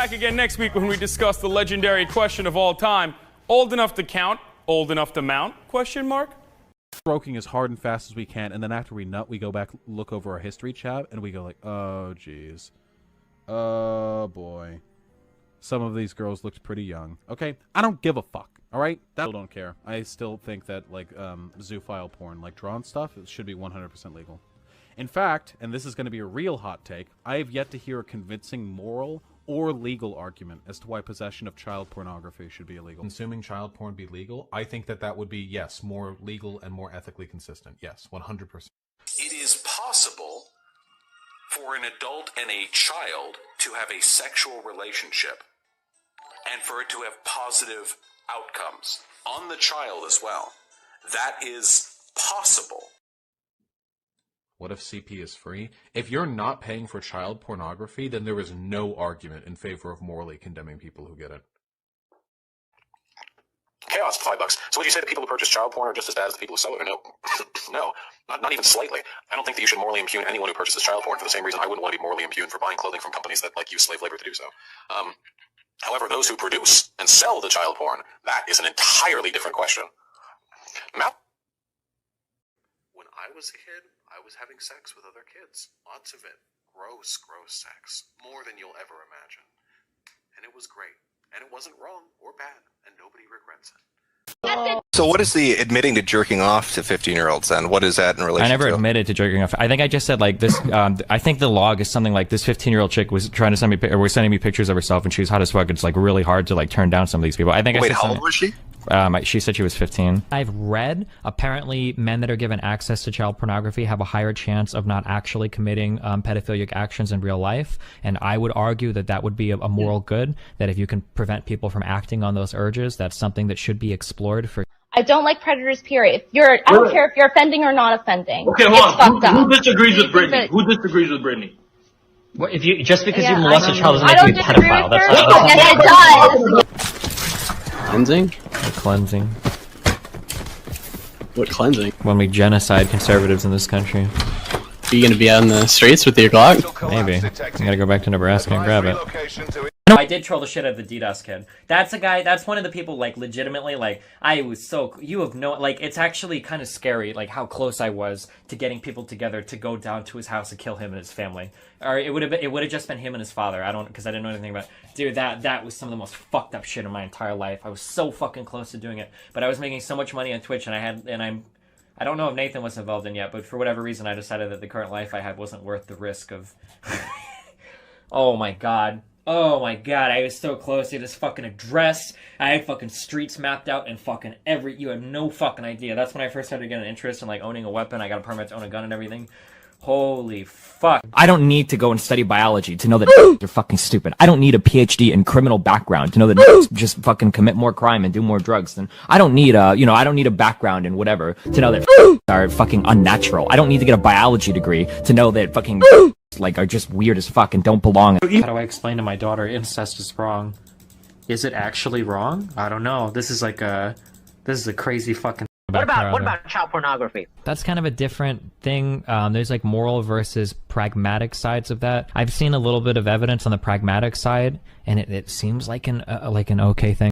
back again next week when we discuss the legendary question of all time: old enough to count, old enough to mount? Question mark. Stroking as hard and fast as we can, and then after we nut, we go back, look over our history tab, and we go like, oh jeez, oh boy, some of these girls looked pretty young. Okay, I don't give a fuck. All right, I still don't care. I still think that like zoophile porn, like drawn stuff, it should be 100% legal. In fact, and this is going to be a real hot take, I have yet to hear a convincing moral or legal argument as to why possession of child pornography should be illegal. Consuming child porn be legal? I think that that would be, yes, more legal and more ethically consistent. Yes, 100%. It is possible for an adult and a child to have a sexual relationship and for it to have positive outcomes on the child as well. That is possible. What if CP is free? If you're not paying for child pornography, then there is no argument in favor of morally condemning people who get it. Chaos, $5. So would you say the people who purchase child porn are just as bad as the people who sell it, or no? No, not even slightly. I don't think that you should morally impugn anyone who purchases child porn for the same reason I wouldn't want to be morally impugned for buying clothing from companies that use slave labor to do so. However, those who produce and sell the child porn, that is an entirely different question. When I was a kid, I was having sex with other kids. Lots of it. Gross, gross sex. More than you'll ever imagine. And it was great. And it wasn't wrong or bad. And nobody regrets it. So what is the admitting to jerking off to 15-year-olds then? What is that in relation to? I never admitted to jerking off. I think I just said like this, I think the log is something like this 15-year-old chick was trying to send me, or was sending me pictures of herself and she was hot as fuck. It's like really hard to like turn down some of these people. I think Wait, how old was she? She said she was 15. I've read, apparently, men that are given access to child pornography have a higher chance of not actually committing pedophilic actions in real life. And I would argue that that would be a moral good, that if you can prevent people from acting on those urges, that's something that should be explored for. I don't like predators, period. I don't care if you're offending or not offending. Okay, hold on. Who disagrees with Brittany? Who disagrees with Brittany? Well, if you, just because you molest a child doesn't make you a pedophile. Yes, it does. Cleansing? Cleansing. What cleansing? When we genocide conservatives in this country. Are you gonna be out in the streets with your Glock? Maybe. I gotta go back to Nebraska and grab it. No, I did troll the shit out of the DDoS kid. That's a guy, that's one of the people, like, legitimately, like, I was so, you have no, like, it's actually kind of scary, like, how close I was to getting people together to go down to his house and kill him and his family. Or it would have just been him and his father. Because I didn't know anything about it. Dude, that was some of the most fucked up shit in my entire life. I was so fucking close to doing it. But I was making so much money on Twitch, and I don't know if Nathan was involved in yet, but for whatever reason, I decided that the current life I had wasn't worth the risk of... Oh my god. Oh my god, I was so close to this fucking address. I had fucking streets mapped out and fucking you have no fucking idea. That's when I first started getting an interest in like owning a weapon. I got a permit to own a gun and everything. Holy fuck. I don't need to go and study biology to know that you're fucking stupid. I don't need a PhD in criminal background to know that just fucking commit more crime and do more drugs. And I don't need I don't need a background in whatever to know that are fucking unnatural. I don't need to get a biology degree to know that fucking like are just weird as fuck and don't belong. How do I explain to my daughter incest is wrong? Is it actually wrong? I don't know. This is a crazy fucking... What about child pornography? That's kind of a different thing. There's like moral versus pragmatic sides of that. I've seen a little bit of evidence on the pragmatic side, and it seems like an okay thing.